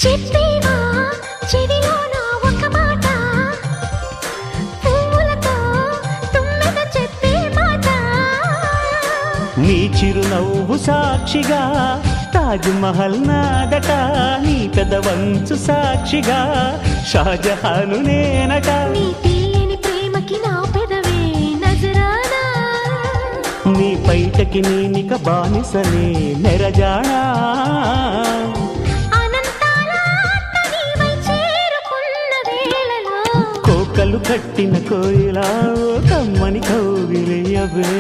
చెప్పేవా చెవిలోన ఒక మాట పువ్వులతో తుమ్మెద చెప్పే మాట నీ చిరునవ్వు సాక్షిగా తాజ్ మహల్ నాదట నీ పెదవంచు సాక్షిగా షాజహాను నేనట నీ తీయని ప్రేమకి నా పెదవే నజరానా నీ పైటకి నేనిక బానిసనే నెరజాడా అనంతాల ఆత్మ నీవై చేరుకున్న వేళలో కోకలు కట్టిన కోయిలా కమ్మని కౌగిలియవే